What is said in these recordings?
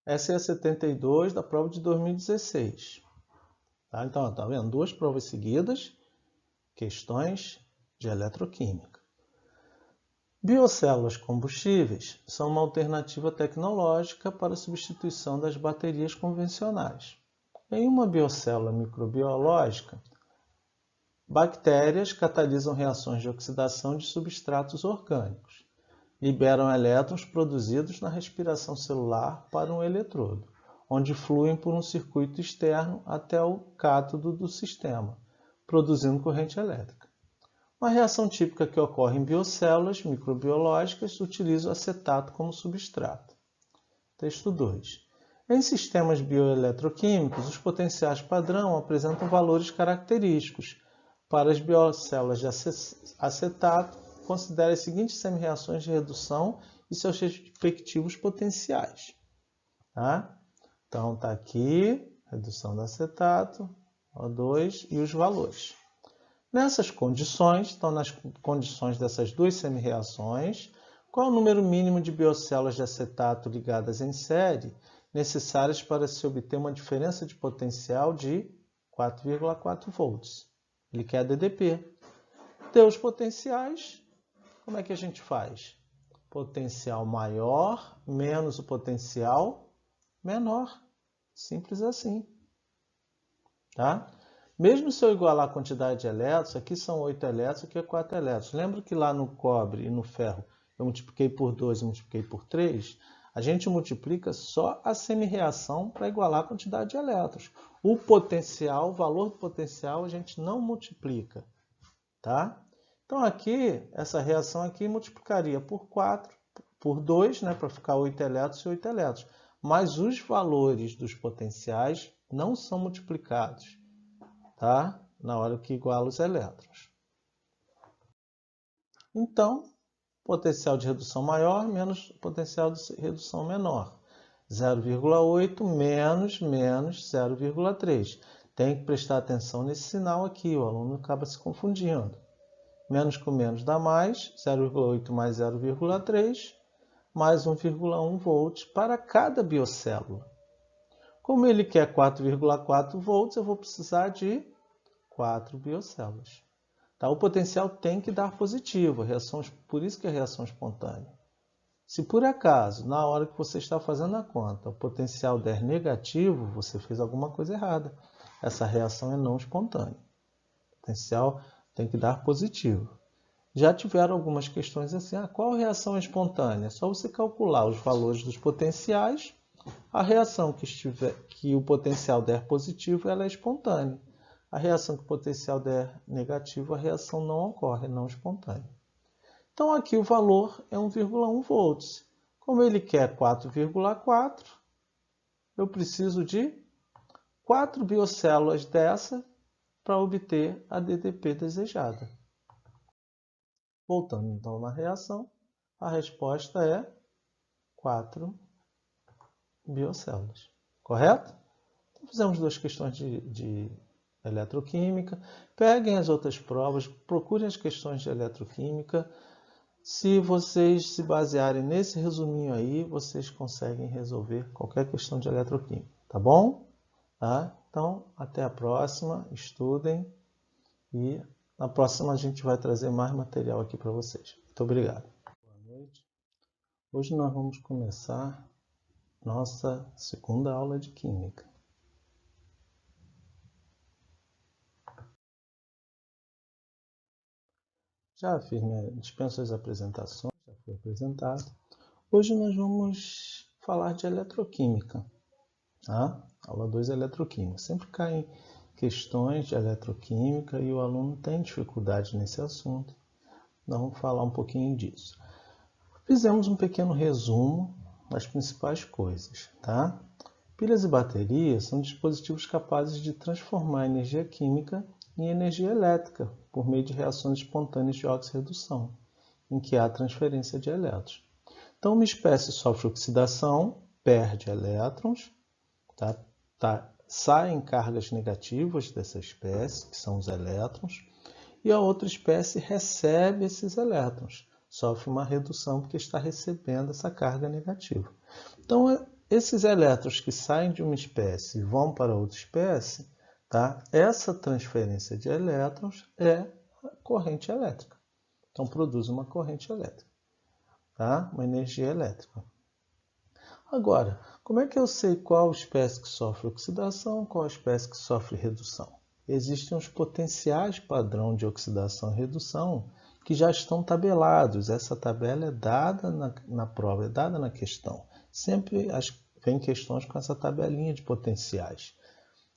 Essa é a 72 da prova de 2016. Tá? Então, tá vendo? Duas provas seguidas, questões de eletroquímica. Biocélulas combustíveis são uma alternativa tecnológica para a substituição das baterias convencionais. Em uma biocélula microbiológica, bactérias catalisam reações de oxidação de substratos orgânicos. Liberam elétrons produzidos na respiração celular para um eletrodo, onde fluem por um circuito externo até o cátodo do sistema, produzindo corrente elétrica. Uma reação típica que ocorre em biocélulas microbiológicas utiliza o acetato como substrato. Texto 2. Em sistemas bioeletroquímicos, os potenciais padrão apresentam valores característicos. Para as biocélulas de acetato, considere as seguintes semi-reações de redução e seus respectivos potenciais. Tá? Então, está aqui, redução do acetato, O2 e os valores. Nessas condições, então nas condições dessas duas semi-reações, qual é o número mínimo de biocélulas de acetato ligadas em série necessárias para se obter uma diferença de potencial de 4,4 volts? Ele quer a DDP. Deu os potenciais, como é que a gente faz? Potencial maior menos o potencial menor. Simples assim. Tá? Mesmo se eu igualar a quantidade de elétrons, aqui são 8 elétrons, aqui é 4 elétrons. Lembra que lá no cobre e no ferro eu multipliquei por 2 e multipliquei por 3? A gente multiplica só a semi-reação para igualar a quantidade de elétrons. O potencial, o valor do potencial, a gente não multiplica. Tá? Então aqui, essa reação aqui multiplicaria por 4, por 2, né, para ficar 8 elétrons e 8 elétrons. Mas os valores dos potenciais não são multiplicados, tá? Na hora que iguala os elétrons. Então, potencial de redução maior menos potencial de redução menor. 0,8 menos 0,3. Tem que prestar atenção nesse sinal aqui, o aluno acaba se confundindo. Menos com menos dá mais, 0,8 mais 0,3, mais 1,1 volts para cada biocélula. Como ele quer 4,4 volts, eu vou precisar de 4 biocélulas. Tá? O potencial tem que dar positivo, por isso que é reação espontânea. Se por acaso, na hora que você está fazendo a conta, o potencial der negativo, você fez alguma coisa errada. Essa reação é não espontânea. O potencial tem que dar positivo. Já tiveram algumas questões assim, qual reação é espontânea? É só você calcular os valores dos potenciais, a reação que o potencial der positivo, ela é espontânea. A reação que o potencial der negativo, a reação não ocorre, é não espontânea. Então aqui o valor é 1,1 volts. Como ele quer 4,4, eu preciso de 4 biocélulas dessa para obter a DDP desejada. Voltando então na reação, a resposta é 4 biocélulas. Correto? Então, fizemos duas questões de eletroquímica. Peguem as outras provas, procurem as questões de eletroquímica. Se vocês se basearem nesse resuminho aí, vocês conseguem resolver qualquer questão de eletroquímica. Tá bom? Tá? Então, até a próxima. Estudem e na próxima a gente vai trazer mais material aqui para vocês. Muito obrigado. Boa noite. Hoje nós vamos começar nossa segunda aula de Química. Já fiz dispenso as apresentações, já foi apresentado. Hoje nós vamos falar de eletroquímica. Tá? Aula 2 é eletroquímica. Sempre caem questões de eletroquímica e o aluno tem dificuldade nesse assunto. Nós vamos falar um pouquinho disso. Fizemos um pequeno resumo das principais coisas. Tá? Pilhas e baterias são dispositivos capazes de transformar energia química em energia elétrica por meio de reações espontâneas de oxirredução, em que há transferência de elétrons. Então, uma espécie sofre oxidação, perde elétrons, saem cargas negativas dessa espécie, que são os elétrons, e a outra espécie recebe esses elétrons. sofre uma redução porque está recebendo essa carga negativa. Então, esses elétrons que saem de uma espécie e vão para outra espécie, tá? Essa transferência de elétrons é a corrente elétrica. Então, produz uma corrente elétrica, tá? Uma energia elétrica. Agora, como é que eu sei qual espécie que sofre oxidação, qual espécie que sofre redução? Existem os potenciais padrão de oxidação e redução que já estão tabelados. Essa tabela é dada na prova, é dada na questão. Sempre vem questões com essa tabelinha de potenciais,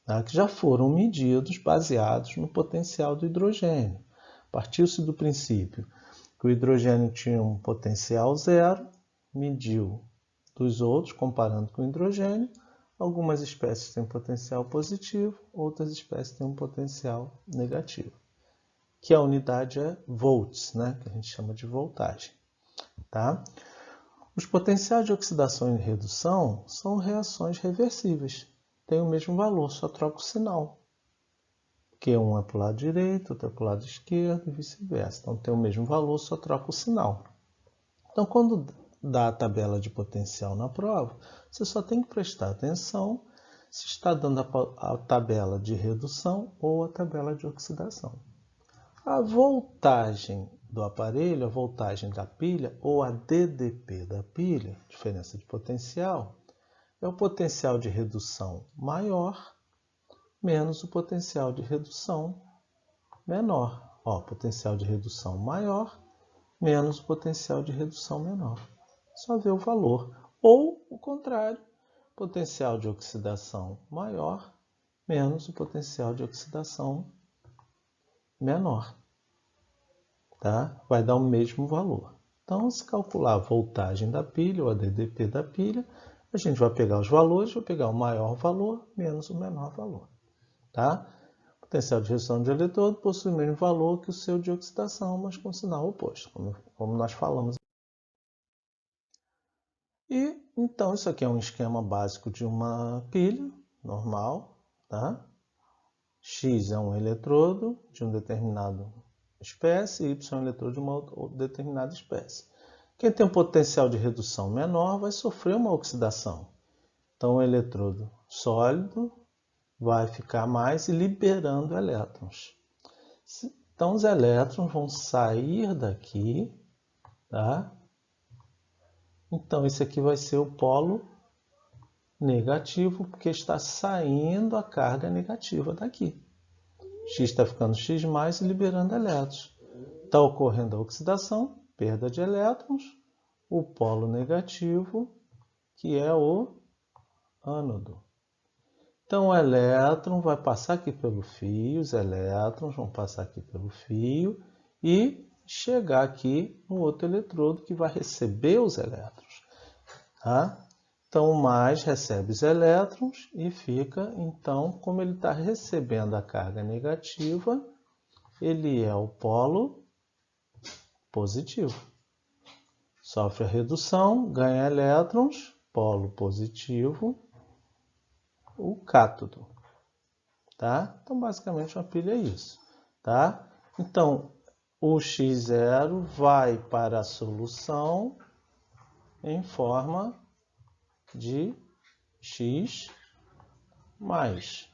tá? Que já foram medidos baseados no potencial do hidrogênio. Partiu-se do princípio que o hidrogênio tinha um potencial zero, mediu dos outros, comparando com o hidrogênio. Algumas espécies têm potencial positivo, outras espécies têm um potencial negativo, que a unidade é volts, né? Que a gente chama de voltagem. Tá? Os potenciais de oxidação e redução são reações reversíveis. Tem o mesmo valor, só troca o sinal. Que um é para o lado direito, outro é para o lado esquerdo e vice-versa. Então tem o mesmo valor, só troca o sinal. Então quando dá a tabela de potencial na prova, você só tem que prestar atenção se está dando a tabela de redução ou a tabela de oxidação. A voltagem do aparelho, a voltagem da pilha ou a DDP da pilha, diferença de potencial, é o potencial de redução maior menos o potencial de redução menor. Potencial de redução maior menos o potencial de redução menor. Só ver o valor. Ou, o contrário, potencial de oxidação maior menos o potencial de oxidação menor. Tá? Vai dar o mesmo valor. Então, se calcular a voltagem da pilha ou a DDP da pilha, a gente vai pegar os valores, vai pegar o maior valor menos o menor valor. Tá? O potencial de redução de eletrodo possui o mesmo valor que o seu de oxidação, mas com sinal oposto, como nós falamos. E, então, isso aqui é um esquema básico de uma pilha normal. Tá? X é um eletrodo de uma determinada espécie e Y é um eletrodo de uma determinada espécie. Quem tem um potencial de redução menor vai sofrer uma oxidação. Então, o eletrodo sólido vai ficar mais liberando elétrons. Então, os elétrons vão sair daqui, tá? Então, esse aqui vai ser o polo negativo, porque está saindo a carga negativa daqui. X está ficando X mais e liberando elétrons. Está ocorrendo a oxidação, perda de elétrons, o polo negativo, que é o ânodo. Então, o elétron vai passar aqui pelo fio, os elétrons vão passar aqui pelo fio e chegar aqui no outro eletrodo que vai receber os elétrons. Tá? Então, o mais recebe os elétrons e fica, então, como ele está recebendo a carga negativa, ele é o polo positivo. Sofre a redução, ganha elétrons, polo positivo, o cátodo. Tá? Então, basicamente, uma pilha é isso. Tá? Então, o X0 vai para a solução em forma de X mais.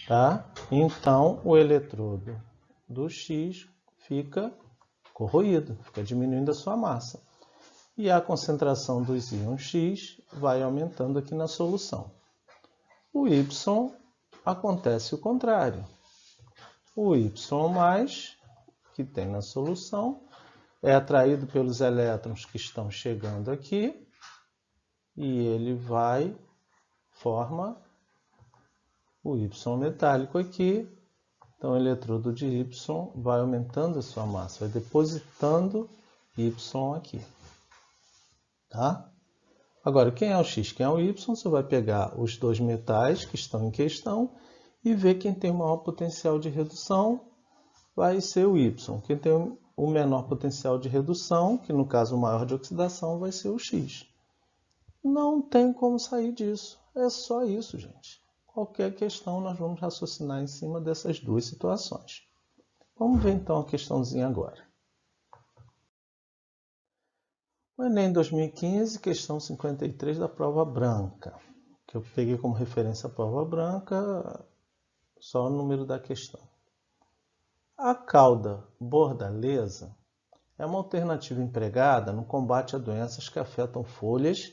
Tá? Então, o eletrodo do X fica corroído, fica diminuindo a sua massa. E a concentração dos íons X vai aumentando aqui na solução. O Y acontece o contrário. O Y+, que tem na solução, é atraído pelos elétrons que estão chegando aqui e ele forma o Y metálico aqui. Então, o eletrodo de Y vai aumentando a sua massa, vai depositando Y aqui. Tá? Agora, quem é o X, quem é o Y, você vai pegar os dois metais que estão em questão e ver quem tem o maior potencial de redução, vai ser o Y. Quem tem o menor potencial de redução, que no caso o maior de oxidação, vai ser o X. Não tem como sair disso. É só isso, gente. Qualquer questão nós vamos raciocinar em cima dessas duas situações. Vamos ver então a questãozinha agora. Enem 2015, questão 53 da prova branca, que eu peguei como referência a prova branca, só o número da questão. A cauda bordaleza é uma alternativa empregada no combate a doenças que afetam folhas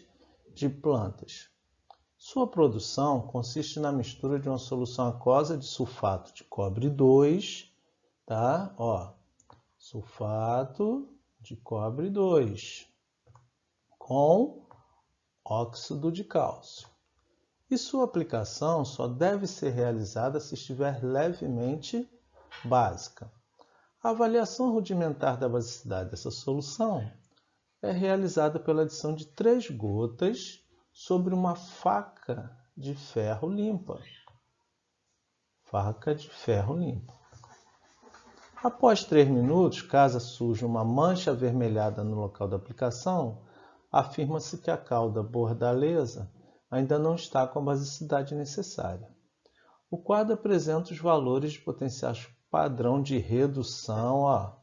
de plantas. Sua produção consiste na mistura de uma solução aquosa de sulfato de cobre 2, tá? Ó, sulfato de cobre 2 com óxido de cálcio. E sua aplicação só deve ser realizada se estiver levemente básica. A avaliação rudimentar da basicidade dessa solução é realizada pela adição de 3 gotas sobre uma faca de ferro limpa. Faca de ferro limpa. Após 3 minutos, caso surja uma mancha avermelhada no local da aplicação, afirma-se que a cauda bordaleza ainda não está com a basicidade necessária. O quadro apresenta os valores de potenciais padrão de redução, ó,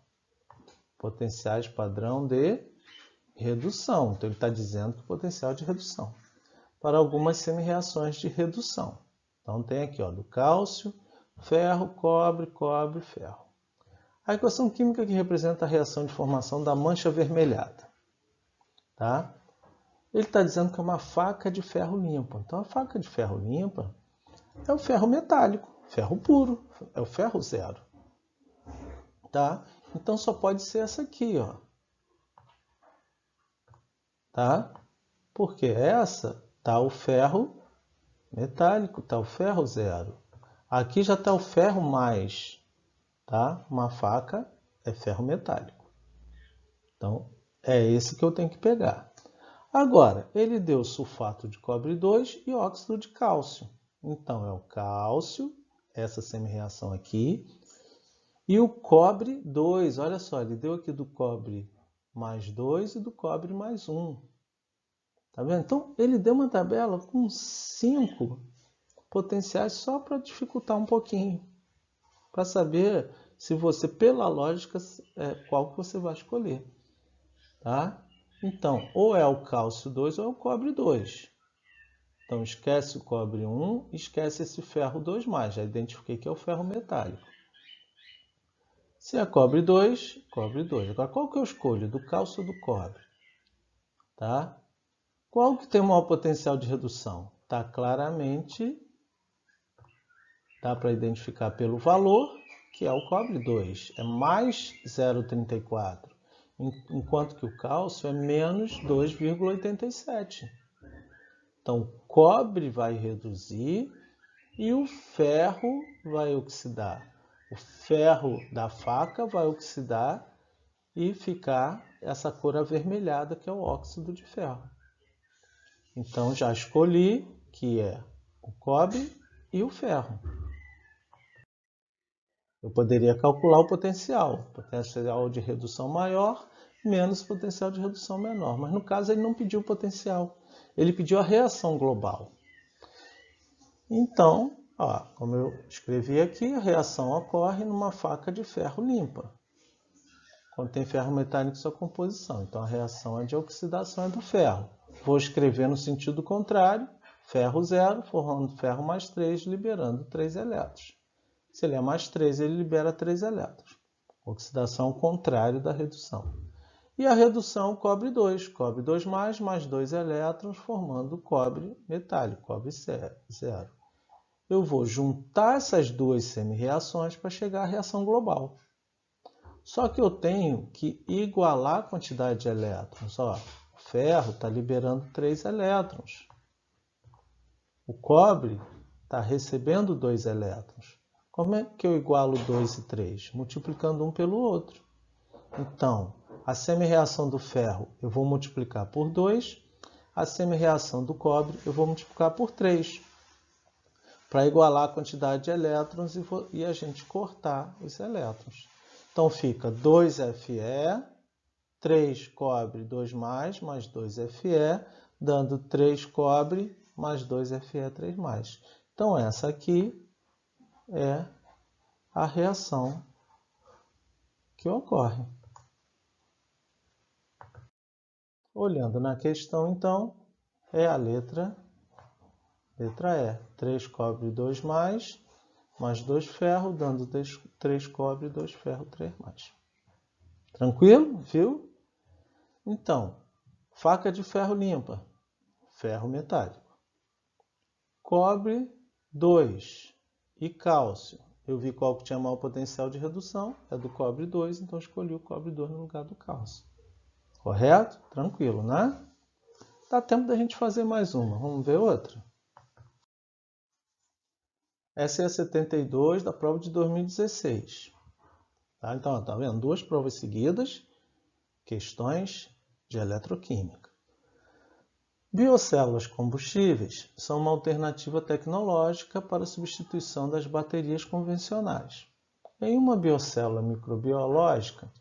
potenciais padrão de redução. Então, ele está dizendo que o potencial de redução para algumas semi-reações de redução. Então, tem aqui, ó, do cálcio, ferro, cobre, cobre, ferro. A equação química que representa a reação de formação da mancha avermelhada. Tá? Ele está dizendo que é uma faca de ferro limpa. Então, a faca de ferro limpa é o ferro metálico, ferro puro, é o ferro zero. Tá? Então, só pode ser essa aqui, ó. Tá? Porque essa tá o ferro metálico, tá o ferro zero. Aqui já está o ferro mais, tá? Uma faca é ferro metálico. Então, é esse que eu tenho que pegar. Agora, ele deu sulfato de cobre 2 e óxido de cálcio. Então, é o cálcio, essa semi-reação aqui, e o cobre 2. Olha só, ele deu aqui do cobre mais 2 e do cobre mais 1. Tá vendo? Então, ele deu uma tabela com 5 potenciais só para dificultar um pouquinho. Para saber se você, pela lógica, qual que você vai escolher. Tá? Então, ou é o cálcio 2 ou é o cobre 2. Então, esquece o cobre 1, esquece esse ferro 2+. Já identifiquei que é o ferro metálico. Se é cobre 2, cobre 2. Agora, qual que eu escolho? Do cálcio ou do cobre? Tá? Qual que tem o maior potencial de redução? Tá claramente, dá para identificar pelo valor, que é o cobre 2. É mais 0,34. Enquanto que o cálcio é menos 2,87. Então, o cobre vai reduzir e o ferro vai oxidar. O ferro da faca vai oxidar e ficar essa cor avermelhada, que é o óxido de ferro. Então, já escolhi que é o cobre e o ferro. Eu poderia calcular o potencial de redução maior menos potencial de redução menor. Mas no caso ele não pediu o potencial, ele pediu a reação global. Então, ó, como eu escrevi aqui, a reação ocorre numa faca de ferro limpa, quando tem ferro metálico em sua composição. Então a reação é de oxidação do ferro. Vou escrever no sentido contrário, ferro zero, formando ferro mais 3, liberando 3 elétrons. Se ele é mais 3, ele libera 3 elétrons. Oxidação contrária da redução. E a redução cobre 2 mais 2 elétrons, formando cobre metálico, cobre zero. Eu vou juntar essas duas semi-reações para chegar à reação global. Só que eu tenho que igualar a quantidade de elétrons. Ó, o ferro está liberando 3 elétrons. O cobre está recebendo 2 elétrons. Como é que eu igualo 2 e 3? Multiplicando um pelo outro. Então, a semi-reação do ferro eu vou multiplicar por 2. A semi-reação do cobre eu vou multiplicar por 3. Para igualar a quantidade de elétrons e a gente cortar os elétrons. Então fica 2Fe, 3 cobre 2+, mais 2Fe, dando 3 cobre mais 2Fe, 3+. Então essa aqui é a reação que ocorre. Olhando na questão, então, é a letra E. 3 cobre 2 mais 2 ferro, dando 3 cobre, 2 ferro, 3 mais. Tranquilo? Viu? Então, faca de ferro limpa, ferro metálico. Cobre 2 e cálcio. Eu vi qual que tinha maior potencial de redução, é do cobre 2, então escolhi o cobre 2 no lugar do cálcio. Correto? Tranquilo, né? Dá tempo da gente fazer mais uma. Vamos ver outra? Essa é a 72 da prova de 2016. Tá? Então, tá vendo? Duas provas seguidas, questões de eletroquímica. Biocélulas combustíveis são uma alternativa tecnológica para a substituição das baterias convencionais. Em uma biocélula microbiológica,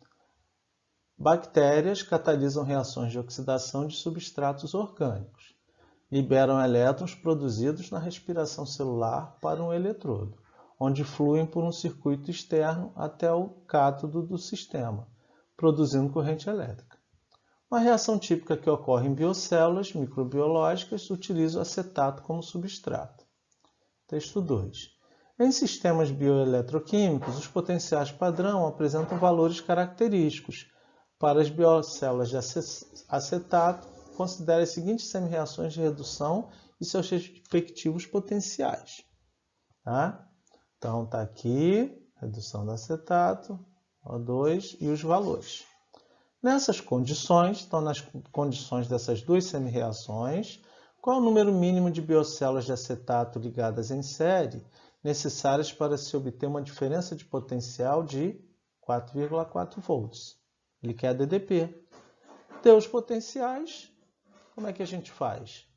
bactérias catalisam reações de oxidação de substratos orgânicos. Liberam elétrons produzidos na respiração celular para um eletrodo, onde fluem por um circuito externo até o cátodo do sistema, produzindo corrente elétrica. Uma reação típica que ocorre em biocélulas microbiológicas utiliza o acetato como substrato. Texto 2. Em sistemas bioeletroquímicos, os potenciais padrão apresentam valores característicos. Para as biocélulas de acetato, considere as seguintes semi-reações de redução e seus respectivos potenciais. Tá? Então, está aqui, redução do acetato, O2 e os valores. Nessas condições, então nas condições dessas duas semi-reações, qual é o número mínimo de biocélulas de acetato ligadas em série necessárias para se obter uma diferença de potencial de 4,4 volts? Ele quer a DDP. Deu os potenciais, como é que a gente faz?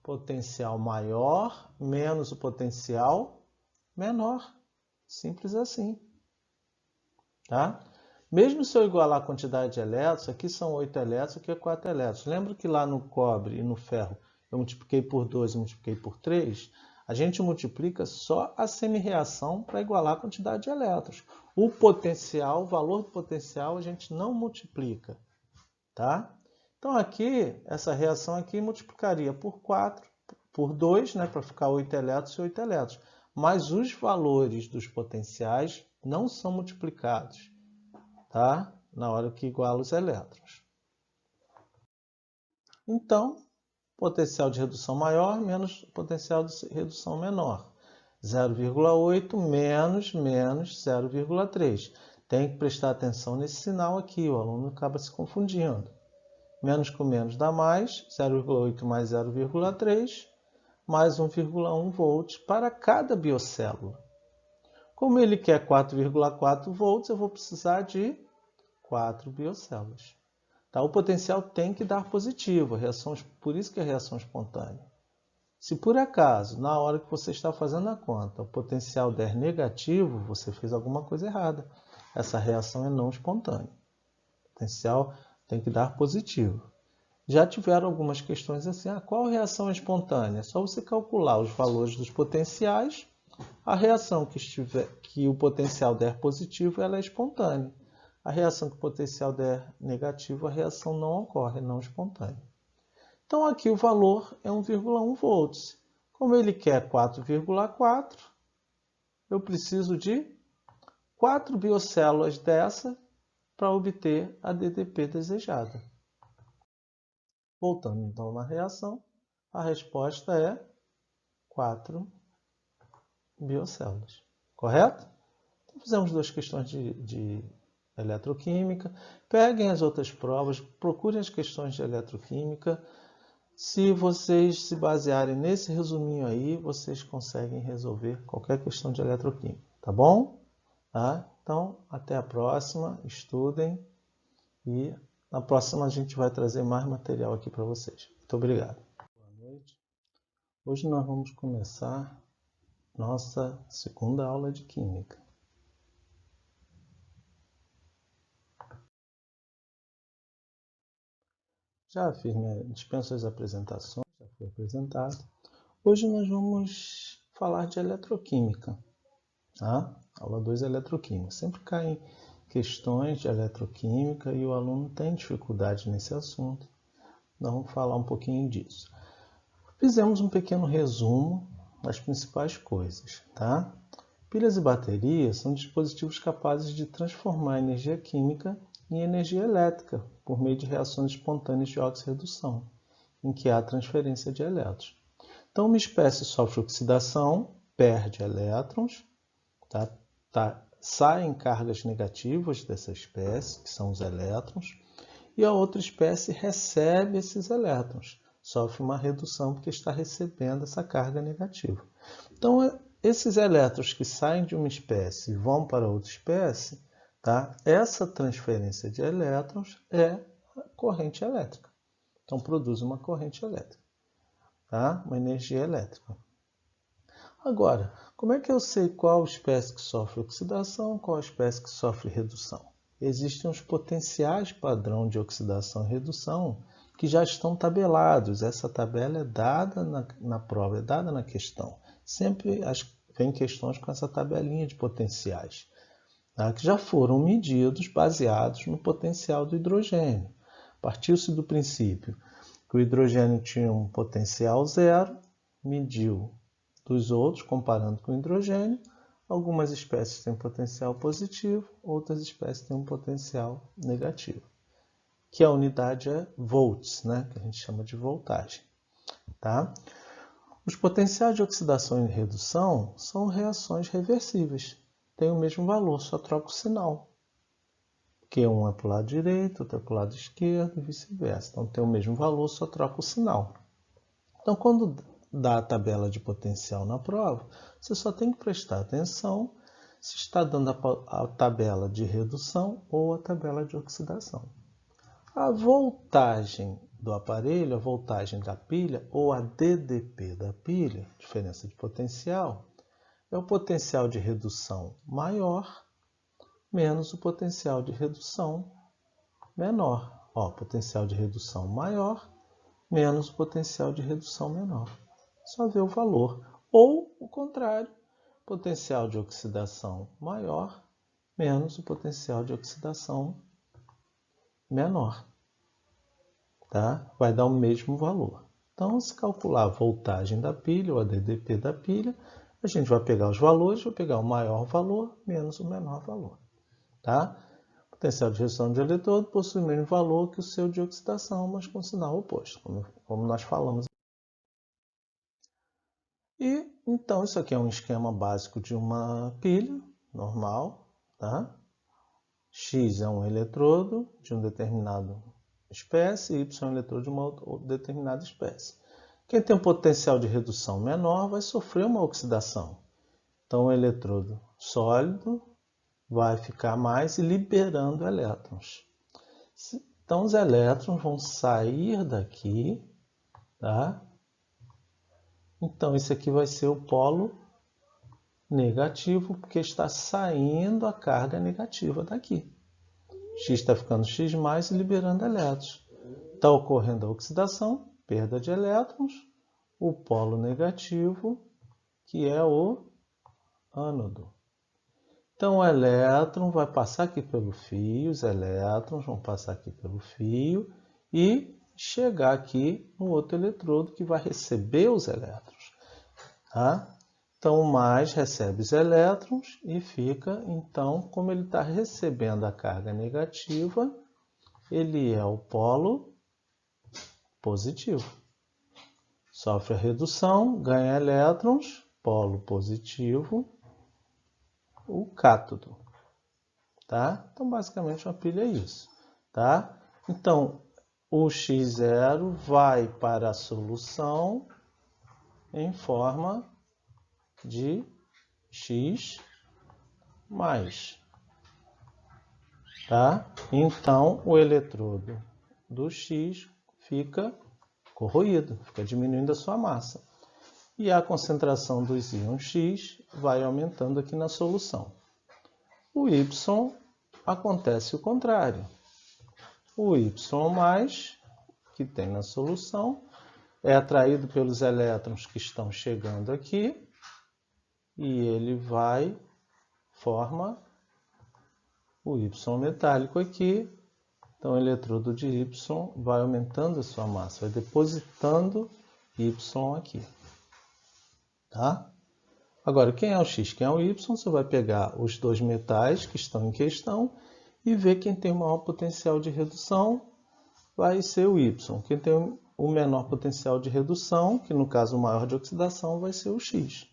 Potencial maior menos o potencial menor. Simples assim. Tá? Mesmo se eu igualar a quantidade de elétrons, aqui são 8 elétrons, aqui é 4 elétrons. Lembra que lá no cobre e no ferro eu multipliquei por 2 e multipliquei por 3? A gente multiplica só a semi-reação para igualar a quantidade de elétrons. O potencial, o valor do potencial, a gente não multiplica. Tá? Então aqui, essa reação aqui multiplicaria por 4, por 2, né, para ficar 8 elétrons e 8 elétrons. Mas os valores dos potenciais não são multiplicados. Tá? Na hora que iguala os elétrons. Então, potencial de redução maior menos potencial de redução menor. 0,8 menos 0,3. Tem que prestar atenção nesse sinal aqui, o aluno acaba se confundindo. Menos com menos dá mais, 0,8 mais 0,3, mais 1,1 volts para cada biocélula. Como ele quer 4,4 volts, eu vou precisar de 4 biocélulas. Tá? O potencial tem que dar positivo, por isso que é reação espontânea. Se por acaso, na hora que você está fazendo a conta, o potencial der negativo, você fez alguma coisa errada. Essa reação é não espontânea. O potencial tem que dar positivo. Já tiveram algumas questões assim, qual reação é espontânea? É só você calcular os valores dos potenciais, a reação que o potencial der positivo, ela é espontânea. A reação que o potencial der negativo, a reação não ocorre, é não espontânea. Então aqui o valor é 1,1 volts. Como ele quer 4,4, eu preciso de 4 biocélulas dessa para obter a DDP desejada. Voltando então na reação, a resposta é 4 biocélulas. Correto? Então, fizemos duas questões de eletroquímica. Peguem as outras provas, procurem as questões de eletroquímica. Se vocês se basearem nesse resuminho aí, vocês conseguem resolver qualquer questão de eletroquímica. Tá bom? Tá? Então, até a próxima. Estudem. E na próxima a gente vai trazer mais material aqui para vocês. Muito obrigado. Boa noite. Hoje nós vamos começar nossa segunda aula de Química. Já fiz, dispenso as apresentações, já foi apresentado. Hoje nós vamos falar de eletroquímica. Tá? Aula 2 é eletroquímica. Sempre caem questões de eletroquímica e o aluno tem dificuldade nesse assunto. Nós vamos falar um pouquinho disso. Fizemos um pequeno resumo das principais coisas, tá? Pilhas e baterias são dispositivos capazes de transformar energia química em energia elétrica por meio de reações espontâneas de óxido-redução, em que há transferência de elétrons. Então, uma espécie sofre oxidação, perde elétrons, saem cargas negativas dessa espécie, que são os elétrons, e a outra espécie recebe esses elétrons, sofre uma redução porque está recebendo essa carga negativa. Então, esses elétrons que saem de uma espécie e vão para outra espécie, tá? Essa transferência de elétrons é a corrente elétrica. Então, produz uma corrente elétrica, tá? Uma energia elétrica. Agora, como é que eu sei qual espécie que sofre oxidação, qual espécie que sofre redução? Existem os potenciais padrão de oxidação e redução que já estão tabelados. Essa tabela é dada na prova, é dada na questão. Sempre vem questões com essa tabelinha de potenciais, tá? Que já foram medidos baseados no potencial do hidrogênio. Partiu-se do princípio que o hidrogênio tinha um potencial zero, mediu dos outros, comparando com o hidrogênio. Algumas espécies têm potencial positivo, outras espécies têm um potencial negativo, que a unidade é volts, né? Que a gente chama de voltagem, tá? Os potenciais de oxidação e redução são reações reversíveis. Tem o mesmo valor, só troca o sinal. Que um é para o lado direito, outro é para o lado esquerdo e vice-versa. Então tem o mesmo valor, só troca o sinal. Então quando dá a tabela de potencial na prova, você só tem que prestar atenção se está dando a tabela de redução ou a tabela de oxidação. A voltagem do aparelho, a voltagem da pilha ou a DDP da pilha, diferença de potencial, é o potencial de redução maior menos o potencial de redução menor. Potencial de redução maior menos o potencial de redução menor. Só ver o valor. Ou o contrário, potencial de oxidação maior menos o potencial de oxidação menor. Tá? Vai dar o mesmo valor. Então, se calcular a voltagem da pilha ou a DDP da pilha, a gente vai pegar os valores, vai pegar o maior valor menos o menor valor. Tá? O potencial de redução de eletrodo possui o mesmo valor que o seu de oxidação, mas com sinal oposto, como nós falamos. E então isso aqui é um esquema básico de uma pilha normal, tá? X é um eletrodo de uma determinada espécie, Y é um eletrodo de uma determinada espécie. Quem tem um potencial de redução menor vai sofrer uma oxidação. Então o eletrodo sólido vai ficar mais liberando elétrons. Então os elétrons vão sair daqui, tá? Então isso aqui vai ser o polo negativo, porque está saindo a carga negativa daqui. X está ficando X mais e liberando elétrons. Está ocorrendo a oxidação, perda de elétrons, o polo negativo, que é o ânodo. Então o elétron vai passar aqui pelo fio, os elétrons vão passar aqui pelo fio e chegar aqui no outro eletrodo que vai receber os elétrons. Tá? Então o mais recebe os elétrons e fica, então, como ele está recebendo a carga negativa, ele é o polo positivo. Sofre a redução, ganha elétrons, polo positivo, o cátodo. Tá? Então basicamente uma pilha é isso. Tá? Então o X0 vai para a solução em forma de X mais. Tá? Então o eletrodo do X fica corroído, fica diminuindo a sua massa. E a concentração dos íons X vai aumentando aqui na solução. O Y acontece o contrário. O Y+, que tem na solução, é atraído pelos elétrons que estão chegando aqui e ele forma o Y metálico aqui Então, o eletrodo de Y vai aumentando a sua massa, vai depositando Y aqui. Tá? Agora, quem é o X, quem é o Y, você vai pegar os dois metais que estão em questão e ver quem tem o maior potencial de redução, vai ser o Y. Quem tem o menor potencial de redução, que no caso o maior de oxidação, vai ser o X.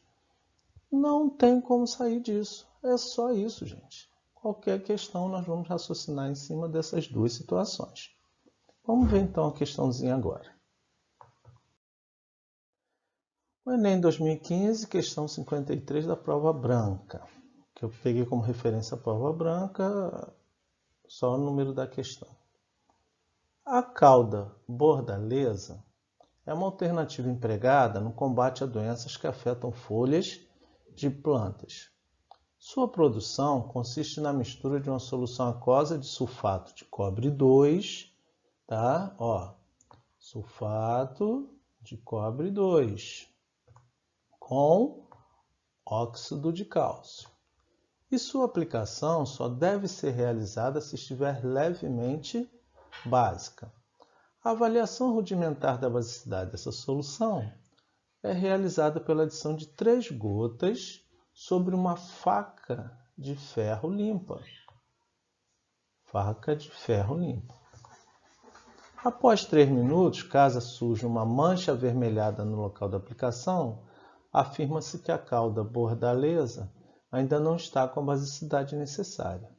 Não tem como sair disso. É só isso, gente. Qualquer questão nós vamos raciocinar em cima dessas duas situações. Vamos ver então a questãozinha agora. O Enem 2015, questão 53 da prova branca, que eu peguei como referência a prova branca, só o número da questão. A cauda bordaleza é uma alternativa empregada no combate a doenças que afetam folhas de plantas. Sua produção consiste na mistura de uma solução aquosa de sulfato de cobre 2, tá? Ó, sulfato de cobre 2 com óxido de cálcio. E sua aplicação só deve ser realizada se estiver levemente básica. A avaliação rudimentar da basicidade dessa solução é realizada pela adição de 3 gotas sobre uma faca de ferro limpa. Faca de ferro limpa. Após 3 minutos, caso surja uma mancha avermelhada no local da aplicação, afirma-se que a cauda bordaleza ainda não está com a basicidade necessária.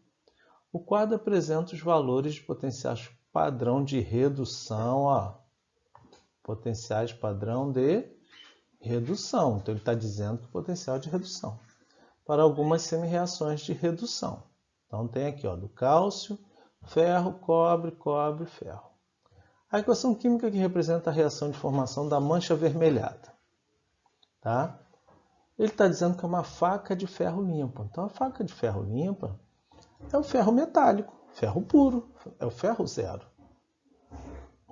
O quadro apresenta os valores de potenciais padrão de redução, ó. Potenciais padrão de redução. Então, ele está dizendo potencial de redução para algumas semi-reações de redução. Então, tem aqui, ó, do cálcio, ferro, cobre, cobre, ferro. A equação química que representa a reação de formação da mancha avermelhada. Tá? Ele está dizendo que é uma faca de ferro limpa. Então, a faca de ferro limpa é o ferro metálico, ferro puro, é o ferro zero.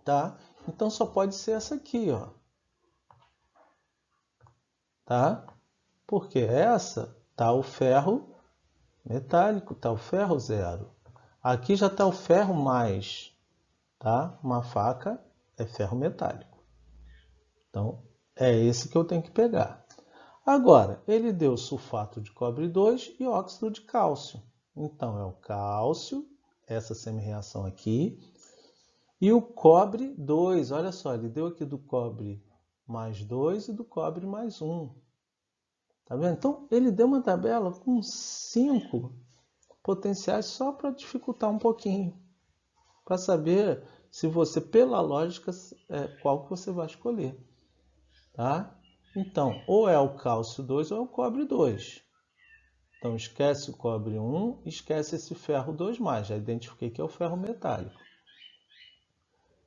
Tá? Então, só pode ser essa aqui, ó. Tá? Porque essa está o ferro metálico, está o ferro zero. Aqui já está o ferro mais. Tá? Uma faca é ferro metálico. Então, é esse que eu tenho que pegar. Agora, ele deu sulfato de cobre 2 e óxido de cálcio. Então, é o cálcio, essa semi-reação aqui, e o cobre 2. Olha só, ele deu aqui do cobre mais 2 e do cobre mais 1. Tá vendo? Então, ele deu uma tabela com 5 potenciais só para dificultar um pouquinho. Para saber se você, pela lógica, qual que você vai escolher. Tá? Então, ou é o cálcio 2 ou é o cobre 2. Então, esquece o cobre 1, esquece esse ferro 2+. Já identifiquei que é o ferro metálico.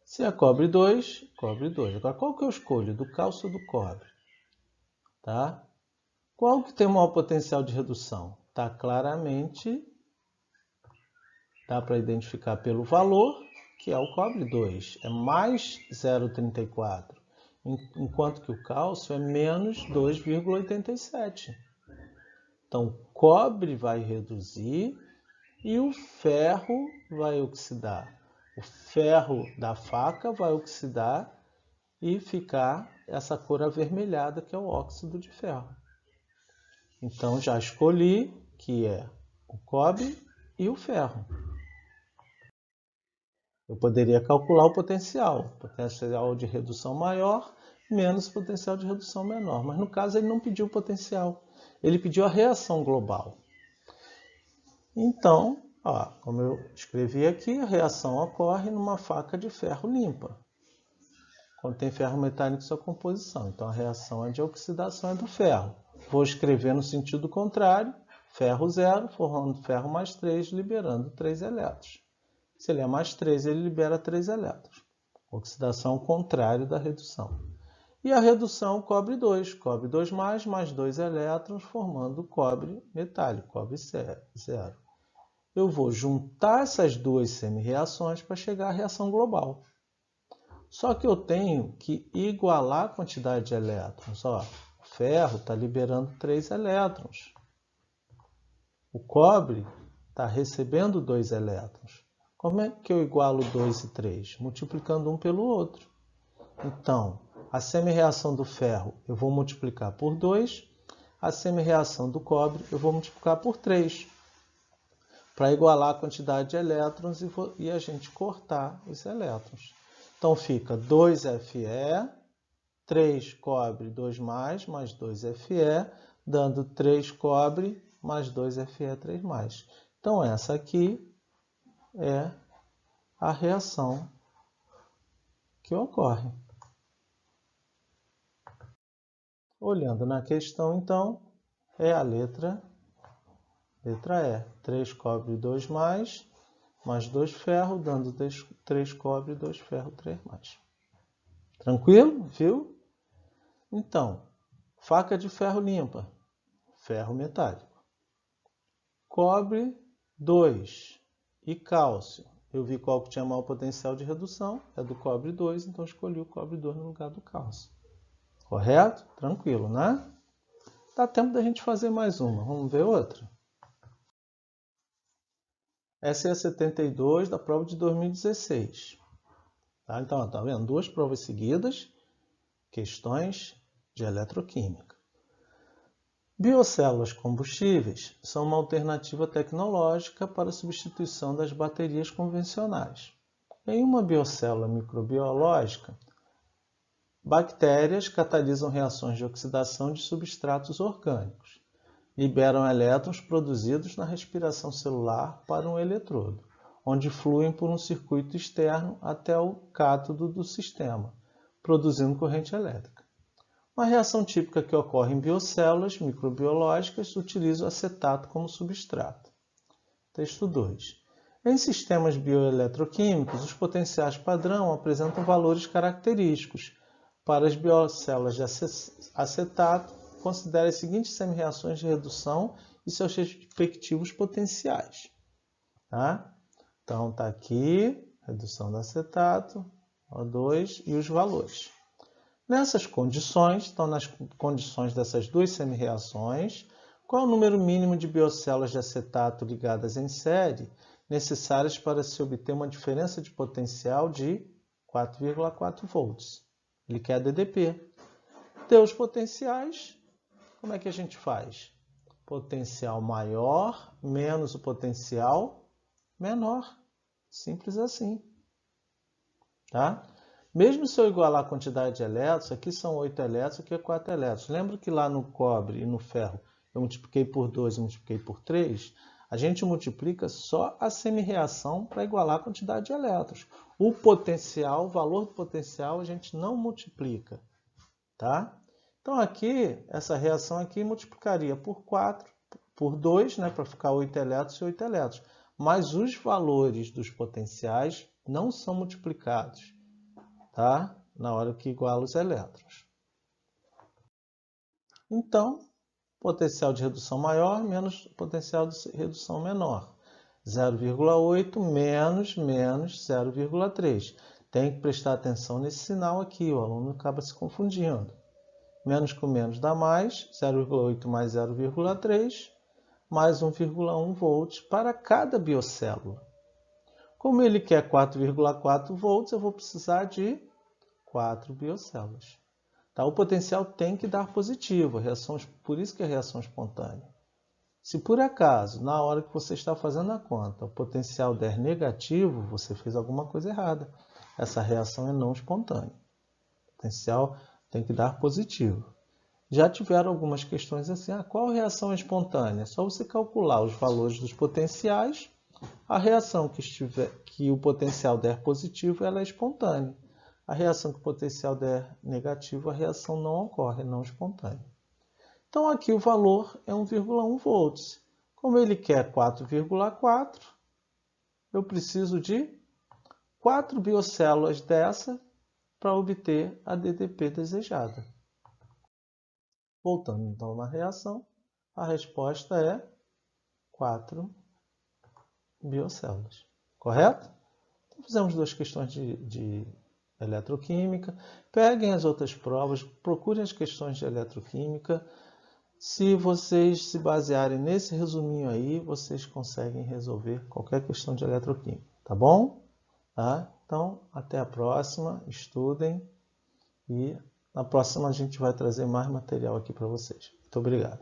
Se é cobre 2, cobre 2. Agora, qual que eu escolho? Do cálcio ou do cobre? Tá? Qual que tem o maior potencial de redução? Tá claramente, dá para identificar pelo valor, que é o cobre 2. É mais 0,34. Enquanto que o cálcio é menos 2,87. Então, o cobre vai reduzir e o ferro vai oxidar. O ferro da faca vai oxidar e ficar essa cor avermelhada, que é o óxido de ferro. Então, já escolhi que é o cobre e o ferro. Eu poderia calcular o potencial de redução maior menos potencial de redução menor. Mas no caso ele não pediu o potencial, ele pediu a reação global. Então, ó, como eu escrevi aqui, a reação ocorre numa faca de ferro limpa, quando tem ferro metálico em sua composição. Então a reação de oxidação é do ferro. Vou escrever no sentido contrário, ferro zero, formando ferro mais 3, liberando 3 elétrons. Se ele é mais 3, ele libera 3 elétrons. Oxidação contrário da redução. E a redução cobre 2. Cobre 2+, mais 2 elétrons, formando cobre metálico, cobre zero. Eu vou juntar essas duas semi-reações para chegar à reação global. Só que eu tenho que igualar a quantidade de elétrons. Ó, o ferro está liberando 3 elétrons. O cobre está recebendo 2 elétrons. Como é que eu igualo 2 e 3? Multiplicando um pelo outro. Então, a semi-reação do ferro eu vou multiplicar por 2, a semi-reação do cobre eu vou multiplicar por 3, para igualar a quantidade de elétrons e a gente cortar os elétrons. Então fica 2Fe, 3 cobre, 2 mais 2Fe, dando 3 cobre mais 2Fe, 3 mais. Então essa aqui é a reação que ocorre. Olhando na questão, então, é a letra E. 3 cobre, 2 mais 2 ferro, dando 3 cobre, 2 ferro, 3 mais. Tranquilo? Viu? Então, faca de ferro limpa, ferro metálico. Cobre 2 e cálcio. Eu vi qual que tinha maior potencial de redução, é do cobre 2, então escolhi o cobre 2 no lugar do cálcio. Correto? Tranquilo, né? Dá tempo da gente fazer mais uma. Vamos ver outra? Essa é a 72 da prova de 2016. Tá? Então, tá vendo? 2 provas seguidas, questões de eletroquímica. Biocélulas combustíveis são uma alternativa tecnológica para a substituição das baterias convencionais. Em uma biocélula microbiológica, bactérias catalisam reações de oxidação de substratos orgânicos. Liberam elétrons produzidos na respiração celular para um eletrodo, onde fluem por um circuito externo até o cátodo do sistema, produzindo corrente elétrica. Uma reação típica que ocorre em biocélulas microbiológicas utiliza o acetato como substrato. Texto 2. Em sistemas bioeletroquímicos, os potenciais padrão apresentam valores característicos. Para as biocélulas de acetato, considere as seguintes semi-reações de redução e seus respectivos potenciais. Tá? Então, está aqui, redução do acetato, O2 e os valores. Nessas condições, então nas condições dessas duas semi-reações, qual é o número mínimo de biocélulas de acetato ligadas em série necessárias para se obter uma diferença de potencial de 4,4 volts? Ele quer a DDP. Deu os potenciais, como é que a gente faz? Potencial maior menos o potencial menor. Simples assim. Tá? Mesmo se eu igualar a quantidade de elétrons, aqui são 8 elétrons, aqui é 4 elétrons. Lembra que lá no cobre e no ferro eu multipliquei por 2 e multipliquei por 3? A gente multiplica só a semi-reação para igualar a quantidade de elétrons. O potencial, o valor do potencial, a gente não multiplica. Tá? Então aqui, essa reação aqui multiplicaria por 4, por 2, né, para ficar 8 elétrons e 8 elétrons. Mas os valores dos potenciais não são multiplicados. Tá? Na hora que iguala os elétrons. Então, potencial de redução maior menos potencial de redução menor. 0,8 menos 0,3. Tem que prestar atenção nesse sinal aqui, o aluno acaba se confundindo. Menos com menos dá mais, 0,8 mais 0,3, mais 1,1 volts para cada biocélula. Como ele quer 4,4 volts, eu vou precisar de 4 biocélulas. Tá? O potencial tem que dar positivo, por isso que é reação espontânea. Se por acaso, na hora que você está fazendo a conta, o potencial der negativo, você fez alguma coisa errada. Essa reação é não espontânea. O potencial tem que dar positivo. Já tiveram algumas questões assim, qual reação é espontânea? É só você calcular os valores dos potenciais. A reação que o potencial der positivo, ela é espontânea. A reação que o potencial der negativo, a reação não ocorre, é não espontânea. Então aqui o valor é 1,1 volts. Como ele quer 4,4, eu preciso de 4 biocélulas dessa para obter a DDP desejada. Voltando então na reação, a resposta é 4 biocélulas. Correto? Então, fizemos duas questões de eletroquímica. Peguem as outras provas, procurem as questões de eletroquímica. Se vocês se basearem nesse resuminho aí, vocês conseguem resolver qualquer questão de eletroquímica. Tá? Tá bom? Tá? Então, até a próxima, estudem e na próxima a gente vai trazer mais material aqui para vocês. Muito obrigado.